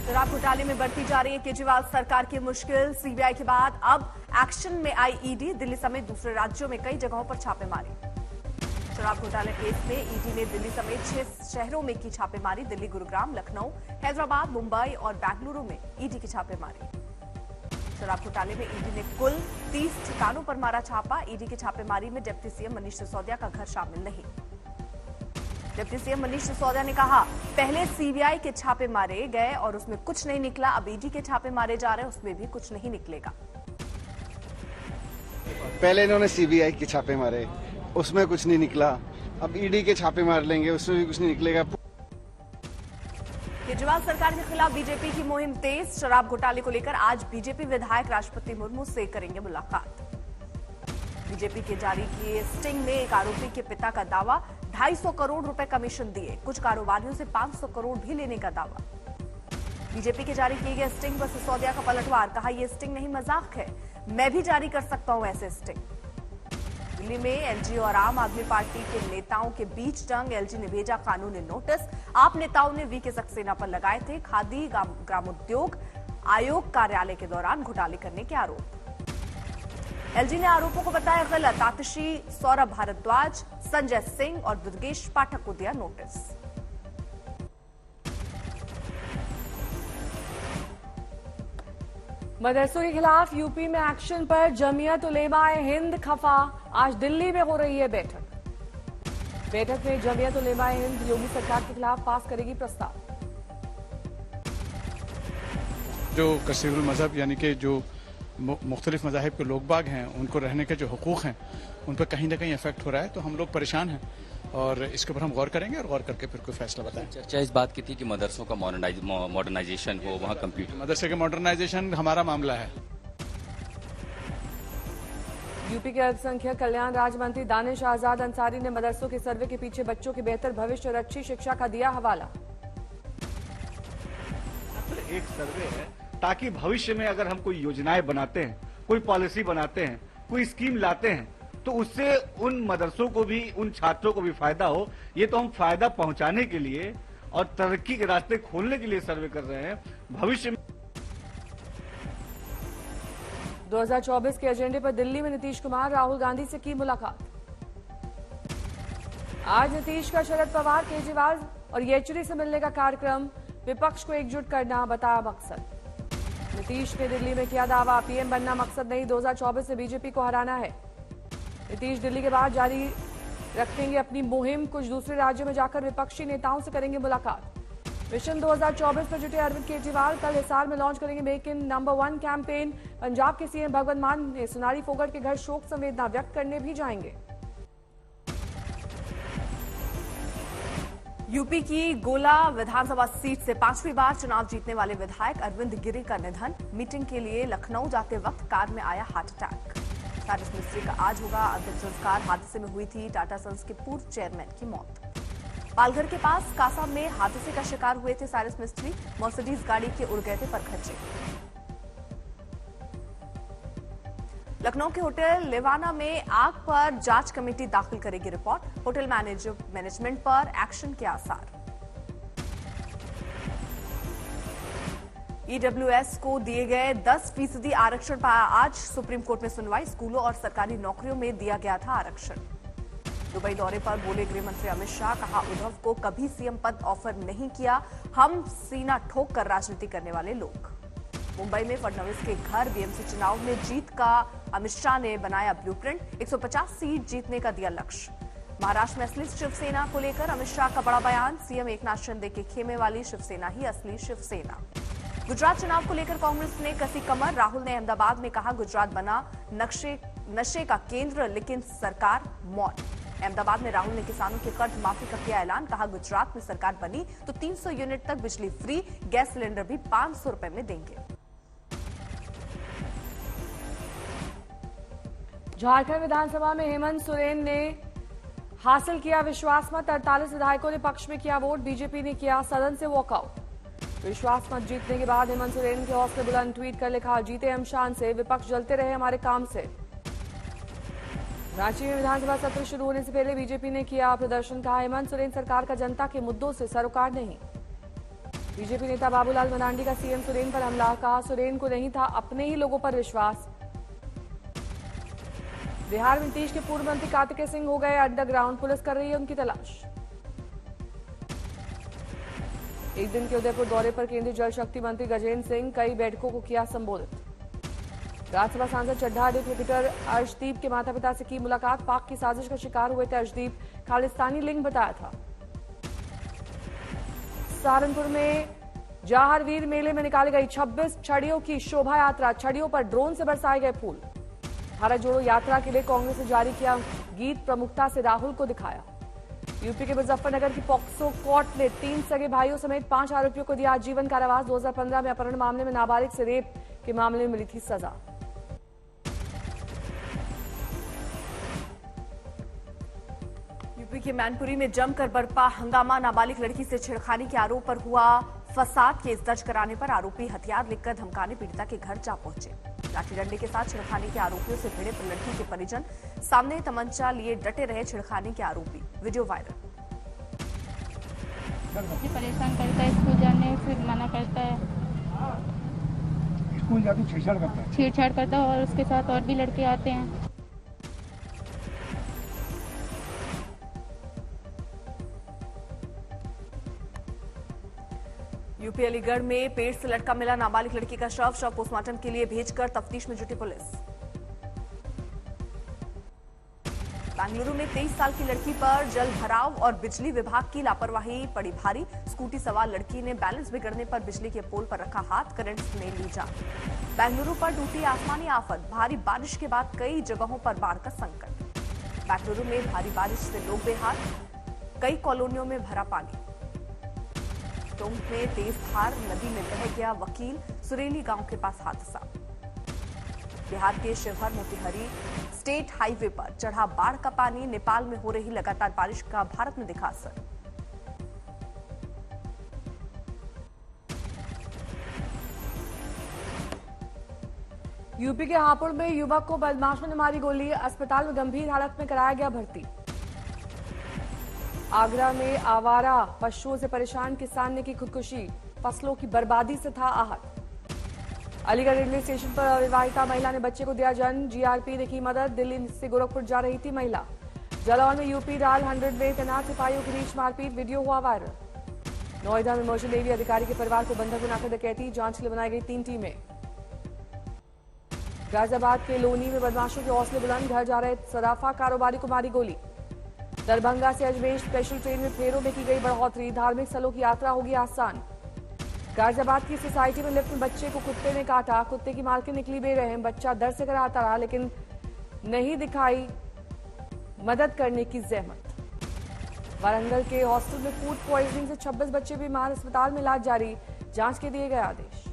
शराब घोटाले में बढ़ती जा रही है केजरीवाल सरकार की मुश्किल। सीबीआई के बाद अब एक्शन में आई ईडी। दिल्ली समेत दूसरे राज्यों में कई जगहों पर छापे मारे। शराब घोटाले केस में ईडी ने दिल्ली समेत 6 शहरों में की छापेमारी। दिल्ली, गुरुग्राम, लखनऊ, हैदराबाद, मुंबई और बेंगलुरु में ईडी की छापेमारी। शराब घोटाले में ईडी ने कुल 30 ठिकानों पर मारा छापा। ईडी की छापेमारी में डिप्टी सीएम मनीष सिसोदिया का घर शामिल नहीं। डिप्टी सीएम मनीष सिसोदिया ने कहा, पहले सीबीआई के छापे मारे गए और उसमें कुछ नहीं निकला, अब ईडी के छापे मारे जा रहे हैं, उसमें भी कुछ नहीं निकलेगा। पहले इन्होंने सीबीआई के छापे मारे, उसमें कुछ नहीं निकला, अब ईडी के छापे मार लेंगे, उसमें भी कुछ नहीं निकलेगा। केजरीवाल सरकार के खिलाफ बीजेपी की मुहिम तेज। शराब घोटाले को लेकर आज बीजेपी विधायक राष्ट्रपति मुर्मू से करेंगे मुलाकात। बीजेपी के जारी किए स्टिंग में एक आरोपी के पिता का दावा, 250 करोड़ रुपए कमीशन दिए, कुछ कारोबारियों से 500 करोड़ भी लेने का दावा। बीजेपी के जारी किए गए स्टिंग पर सिसोदिया का पलटवार, कहा यह स्टिंग नहीं मजाक है, मैं भी जारी कर सकता हूं ऐसे स्टिंग। दिल्ली में एलजी और आम आदमी पार्टी के नेताओं के बीच जंग। एलजी ने भेजा कानूनी नोटिस, आप नेताओं ने वीके सक्सेना पर लगाए थे खादी ग्रामोद्योग आयोग कार्यालय के दौरान घोटाले करने के आरोप। एलजी ने आरोपों को बताया गलत। आतिशी, सौरभ भारद्वाज, संजय सिंह और दुर्गेश पाठक को दिया नोटिस। मदरसों के खिलाफ यूपी में एक्शन पर जमीयत उलेमाए हिंद खफा। आज दिल्ली में हो रही है बैठक में जमीयत उलेमाए हिंद योगी सरकार के खिलाफ पास करेगी प्रस्ताव। जो कसीरुल मजहब यानी कि जो मुख्तलिफ मज़ाहिब के लोग बाग हैं, उनको रहने के जो हुकूक हैं उन पर कहीं ना कहीं इफेक्ट हो रहा है, तो हम लोग परेशान हैं और इसके ऊपर हम गौर करेंगे और गौर करके फिर कोई फैसला बताएं। चर्चा इस बात की थी कि मदरसों का मॉडर्नाइजेशन हो, वहाँ कंप्यूटर मदरसे के मॉडर्नाइजेशन हमारा मामला है। यूपी के अल्पसंख्यक कल्याण राज्य मंत्री दानिश आजाद अंसारी ने मदरसों के सर्वे के पीछे बच्चों के बेहतर भविष्य और अच्छी शिक्षा का दिया हवाला। एक सर्वे है ताकि भविष्य में अगर हम कोई योजनाएं बनाते हैं, कोई पॉलिसी बनाते हैं, कोई स्कीम लाते हैं, तो उससे उन मदरसों को भी, उन छात्रों को भी फायदा हो। ये तो हम फायदा पहुंचाने के लिए और तरक्की के रास्ते खोलने के लिए सर्वे कर रहे हैं। भविष्य में 2024 के एजेंडे पर दिल्ली में नीतीश कुमार राहुल गांधी से की मुलाकात। आज नीतीश का शरद पवार, केजरीवाल और येचुरी से मिलने का कार्यक्रम। विपक्ष को एकजुट करना बताया मकसद। नीतीश ने दिल्ली में किया दावा, पीएम बनना मकसद नहीं, 2024 में बीजेपी को हराना है। नीतीश दिल्ली के बाद जारी रखेंगे अपनी मुहिम। कुछ दूसरे राज्यों में जाकर विपक्षी नेताओं से करेंगे मुलाकात। मिशन 2024 पर जुटे अरविंद केजरीवाल कल हिसार में लॉन्च करेंगे make in number 1 campaign. Punjab के सीएम भगवंत मान ने सोनाली फोगट के घर शोक संवेदना व्यक्त करने भी जाएंगे। यूपी की गोला विधानसभा सीट से 5वीं बार चुनाव जीतने वाले विधायक अरविंद गिरी का निधन। मीटिंग के लिए लखनऊ जाते वक्त कार में आया हार्ट अटैक। सारिस मिस्त्री का आज होगा अंतिम संस्कार। हादसे में हुई थी टाटा सन्स के पूर्व चेयरमैन की मौत। पालघर के पास कासा में हादसे का शिकार हुए थे सारिस मिस्त्री। मर्सिडीज गाड़ी के उड़ गए थे परखच्चे। लखनऊ के होटल लेवाना में आग पर जांच कमेटी दाखिल करेगी रिपोर्ट। होटल मैनेजमेंट पर एक्शन के आसार। ईडब्ल्यूएस को दिए गए 10% आरक्षण पर आज सुप्रीम कोर्ट में सुनवाई। स्कूलों और सरकारी नौकरियों में दिया गया था आरक्षण। दुबई दौरे पर बोले गृह मंत्री अमित शाह, कहा उद्धव को कभी सीएम पद ऑफर नहीं किया, हम सीना ठोक कर राजनीति करने वाले लोग। मुंबई में फडणवीस के घर बीएमसी चुनाव में जीत का अमित शाह ने बनाया ब्लूप्रिंट। 150 सीट जीतने का दिया लक्ष्य। महाराष्ट्र में असली शिवसेना को लेकर अमित शाह का बड़ा बयान, सीएम एकनाथ शिंदे के खेमे वाली शिवसेना ही असली शिवसेना। गुजरात चुनाव को लेकर कांग्रेस ने कसी कमर। राहुल ने अहमदाबाद में कहा गुजरात बना नशे का केंद्र, लेकिन सरकार मौन। अहमदाबाद में राहुल ने किसानों के कर्ज माफी का किया ऐलान, कहा गुजरात में सरकार बनी तो 300 यूनिट तक बिजली फ्री, गैस सिलेंडर भी 500 रुपए में देंगे। झारखंड विधानसभा में हेमंत सोरेन ने हासिल किया विश्वास मत। 48 विधायकों ने पक्ष में किया वोट। बीजेपी ने किया सदन से वॉकआउट। विश्वास मत जीतने के बाद हेमंत सोरेन के हौसले बुलंद, ट्वीट कर लिखा, जीते हम शान से, विपक्ष जलते रहे हमारे काम से। रांची में विधानसभा सत्र शुरू होने से पहले बीजेपी ने किया प्रदर्शन, कहा हेमंत सोरेन सरकार का जनता के मुद्दों से सरोकार नहीं। बीजेपी नेता बाबूलाल मरांडी का सीएम सुरेन पर हमला, कहा सुरेन को नहीं था अपने ही लोगों पर विश्वास। बिहार में नीतीश के पूर्व मंत्री कार्तिकेय सिंह हो गए अंडरग्राउंड, पुलिस कर रही है उनकी तलाश। एक दिन के उदयपुर दौरे पर केंद्रीय जल शक्ति मंत्री गजेंद्र सिंह, कई बैठकों को किया संबोधित। राज्यसभा सांसद चड्ढा ने क्रिकेटर अर्शदीप के माता पिता से की मुलाकात, पाक की साजिश का शिकार हुए थे अर्शदीप, खालिस्तानी लिंग बताया था। सहारनपुर में जाहरवीर मेले में निकाली गई 26 छड़ियों की शोभा यात्रा, छड़ियों पर ड्रोन से बरसाए गए फूल। भारत जोड़ो यात्रा के लिए कांग्रेस ने जारी किया गीत, प्रमुखता से राहुल को दिखाया। यूपी के मुजफ्फरनगर की पॉक्सो कोर्ट ने 3 सगे भाइयों समेत 5 आरोपियों को दिया आजीवन कारावास। 2015 में अपहरण मामले में नाबालिग से रेप के मामले में मिली थी सजा। यूपी के मैनपुरी में जमकर बरपा हंगामा, नाबालिग लड़की से छेड़खानी के आरोप पर हुआ फसाद। केस दर्ज कराने पर आरोपी हथियार लेकर धमकाने पीड़िता के घर जा पहुंचे। लाठी डंडे के साथ छेड़खानी के आरोपियों से भिड़े लड़की के परिजन, सामने तमंचा लिए डटे रहे छेड़खानी के आरोपी। Video viral. परेशान करता है, स्कूल जाने फिर मना करता है, स्कूल जाके छेड़छाड़ करता है और उसके साथ और भी लड़के आते हैं। यूपी अलीगढ़ में पेड़ से लटका मिला नाबालिग लड़की का शव पोस्टमार्टम के लिए भेजकर तफ्तीश में जुटी पुलिस। बेंगलुरु में 23 साल की लड़की पर जल भराव और बिजली विभाग की लापरवाही पड़ी भारी। स्कूटी सवार लड़की ने बैलेंस बिगड़ने पर बिजली के पोल पर रखा हाथ, करंट में ली जान। बेंगलुरु पर टूटी आसमानी आफत, भारी बारिश के बाद कई जगहों पर बाढ़ का संकट। बेंगलुरु में भारी बारिश से लोग बेहाल, कई कॉलोनियों में भरा पानी। टोंक में तेज धार नदी में बह गया वकील, सुरेली गांव के पास हादसा। बिहार के शिवहर मोतिहारी स्टेट हाईवे पर चढ़ा बाढ़ का पानी, नेपाल में हो रही लगातार बारिश का भारत में दिखा असर। यूपी के हापुड़ में युवक को बदमाशों ने मारी गोली, अस्पताल में गंभीर हालत में कराया गया भर्ती। आगरा में आवारा पशुओं से परेशान किसान ने की खुदकुशी, फसलों की बर्बादी से था आहत। अलीगढ़ रेलवे स्टेशन पर अविवाहिता महिला ने बच्चे को दिया जन्म, जीआरपी ने की मदद। दिल्ली से गोरखपुर जा रही थी महिला। जालौन में यूपी डाल 100 में तैनात सिपाहियों के बीच मारपीट, वीडियो हुआ वायरल। नोएडा में मर्चेंट नेवी अधिकारी के परिवार को बंधक बनाकर डकैती, जांच के लिए बनाई गई 3 टीमें। गाजियाबाद के लोनी में बदमाशों के हौसले बुलंद, घर जा रहे सराफा कारोबारी को मारी गोली। दरभंगा से अजमेर स्पेशल ट्रेन में फेरों में की गई बढ़ोतरी, धार्मिक स्थलों की यात्रा होगी आसान। गाजियाबाद की सोसाइटी में लिफ्ट में बच्चे को कुत्ते ने काटा, कुत्ते की मालकिन निकली बेरहम, बच्चा दर से कराता रहा लेकिन नहीं दिखाई मदद करने की जहमत। वारंगल के हॉस्टल में फूड पॉइजनिंग से 26 बच्चे बीमार, अस्पताल में इलाज जारी, जांच के दिए गए आदेश।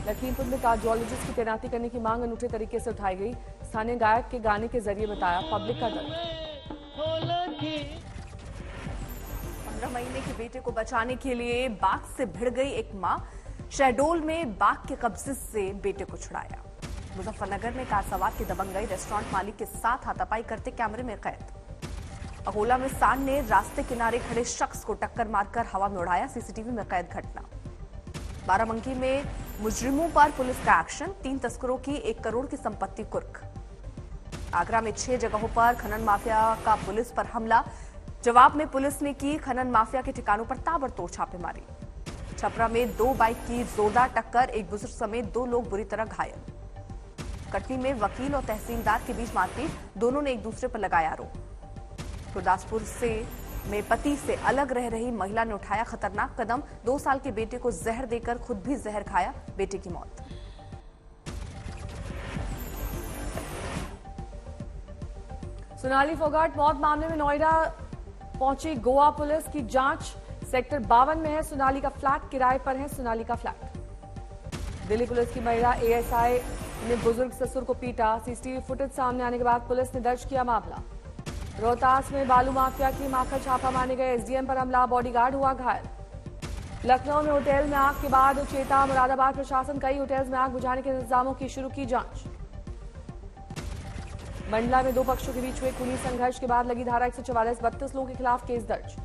लखीमपुर में कार्डियोलॉजिस्ट की तैनाती करने की मांग अनूठे तरीके से उठाई गई, स्थानीय गायक के गाने के जरिए बताया पब्लिक का दर्द। 15 महीने के बेटे को बचाने के लिए बाघ से भिड़ गई एक मां, शहडोल में बाघ के कब्जे से बेटे को छुड़ाया। मुजफ्फरनगर में कार सवार की दबंगई, रेस्टोरेंट मालिक के साथ हाथापाई करते कैमरे में कैद। अकोला में सांड ने रास्ते किनारे खड़े शख्स को टक्कर मारकर हवा में उड़ाया, सीसीटीवी में कैद घटना। बाराबंकी में मुजरिमों पर पुलिस का एक्शन, 3 तस्करों की 1 करोड़ की संपत्ति कुर्क। आगरा में 6 जगहों पर खनन माफिया का पुलिस पर हमला, जवाब में पुलिस ने की खनन माफिया के ठिकानों पर ताबड़तोड़ छापेमारी। छपरा में 2 बाइक की जोरदार टक्कर, एक बुजुर्ग समेत 2 लोग बुरी तरह घायल। कटनी में वकील और तहसीलदार के बीच मारपीट, दोनों ने एक दूसरे पर लगाया आरोप। गुरदासपुर में पति से अलग रह रही महिला ने उठाया खतरनाक कदम, 2 साल के बेटे को जहर देकर खुद भी जहर खाया, बेटे की मौत। सोनाली फोगाट मौत मामले में नोएडा पहुंची गोवा पुलिस की जांच, सेक्टर 52 में है सोनाली का फ्लैट, किराए पर है सोनाली का फ्लैट। दिल्ली पुलिस की महिला एएसआई ने बुजुर्ग ससुर को पीटा, सीसीटीवी फुटेज सामने आने के बाद पुलिस ने दर्ज किया मामला। रोहतास में बालू माफिया की माखर छापा मारने गए एसडीएम पर हमला, बॉडीगार्ड हुआ घायल। लखनऊ में होटल में आग के बाद उचेता, मुरादाबाद प्रशासन कई होटल्स में आग बुझाने के इंतजामों की शुरू की जांच। मंडला में 2 पक्षों के बीच हुए खूनी संघर्ष के बाद लगी धारा 144, 32 लोगों के खिलाफ केस दर्ज।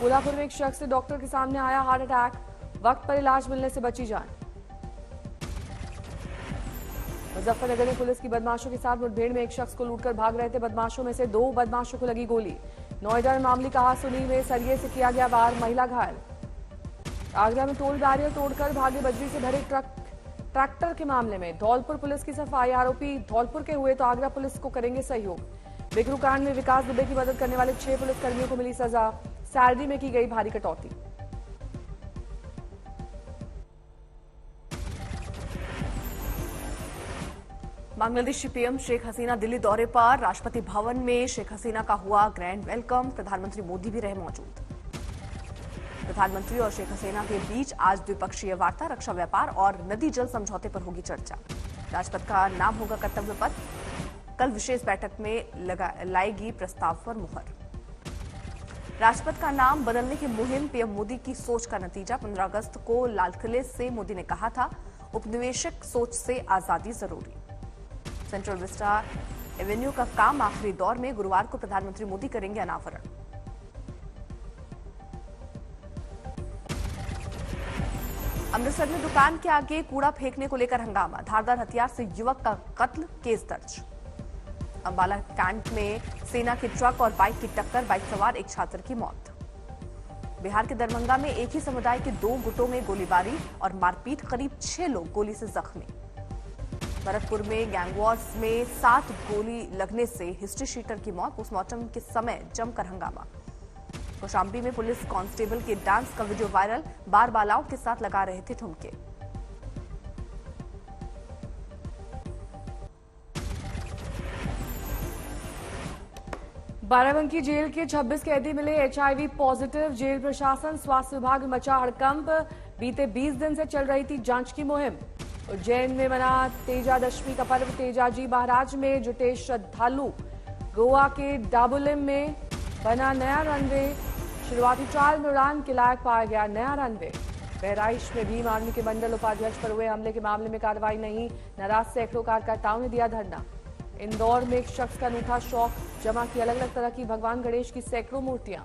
कोल्हापुर में एक शख्स से डॉक्टर के सामने आया हार्ट अटैक, वक्त पर इलाज मिलने से बची जान। मुजफ्फरनगर में पुलिस की बदमाशों के साथ मुठभेड़ में एक शख्स को लूटकर भाग रहे थे बदमाशों में से 2 बदमाशों को लगी गोली। नोएडा में मामूली कहासुनी में सरिये से किया गया वार, महिला घायल। आगरा में टोल बैरियर तोड़कर भागे बजरी से भरे ट्रैक्टर के मामले में धौलपुर पुलिस की सफाई, आरोपी धौलपुर के हुए तो आगरा पुलिस को करेंगे सहयोग। बिकरू कांड में विकास दुबे की मदद करने वाले 6 पुलिसकर्मियों को मिली सजा, सैलरी में की गई भारी कटौती। बांग्लादेशी पीएम शेख हसीना दिल्ली दौरे पर, राष्ट्रपति भवन में शेख हसीना का हुआ ग्रैंड वेलकम, प्रधानमंत्री मोदी भी रहे मौजूद। प्रधानमंत्री और शेख हसीना के बीच आज द्विपक्षीय वार्ता, रक्षा, व्यापार और नदी जल समझौते पर होगी चर्चा। राष्ट्रपति का नाम होगा कर्तव्य पथ, कल विशेष बैठक में लाएगी प्रस्ताव पर मुहर। राष्ट्रपति का नाम बदलने की मुहिम पीएम मोदी की सोच का नतीजा, 15 अगस्त को लाल किले से मोदी ने कहा था, उपनिवेशिक सोच से आजादी जरूरी। सेंट्रल विस्टा एवेन्यू का काम आखिरी दौर में, गुरुवार को प्रधानमंत्री मोदी करेंगे अनावरण। अमृतसर में दुकान के आगे कूड़ा फेंकने को लेकर हंगामा, धारदार हथियार से युवक का कत्ल, केस दर्ज। अंबाला कैंट में सेना के ट्रक और बाइक की टक्कर, बाइक सवार एक छात्र की मौत। बिहार के दरभंगा में एक ही समुदाय के 2 गुटों में गोलीबारी और मारपीट, करीब 6 लोग गोली से जख्मी। भरतपुर में गैंगवॉर्स में 7 गोली लगने से हिस्ट्री शीटर की मौत, पोस्टमार्टम के समय जमकर हंगामा। कौशाम्बी में पुलिस कांस्टेबल के डांस का वीडियो वायरल, बार बालाओं के साथ लगा रहे थे ठुमके। बाराबंकी जेल के 26 कैदी मिले HIV पॉजिटिव, जेल प्रशासन स्वास्थ्य विभाग में मचा हड़कंप, बीते 20 दिन से चल रही थी जांच की मुहिम। उज्जैन में मना तेजादशमी का पर्व, तेजाजी महाराज में जुटे श्रद्धालु। गोवा के डाबुलिम में बना नया रनवे, शुरुआती ट्रायल में उड़ान के लायक पाया गया नया रनवे। बहराइच में भीम आर्मी के मंडल उपाध्यक्ष पर हुए हमले के मामले में कार्रवाई नहीं, नाराज सैकड़ों कार्यकर्ताओं ने दिया धरना। इंदौर में एक शख्स का अनूठा शौक, जमा की अलग अलग तरह की भगवान गणेश की सैकड़ों मूर्तियां।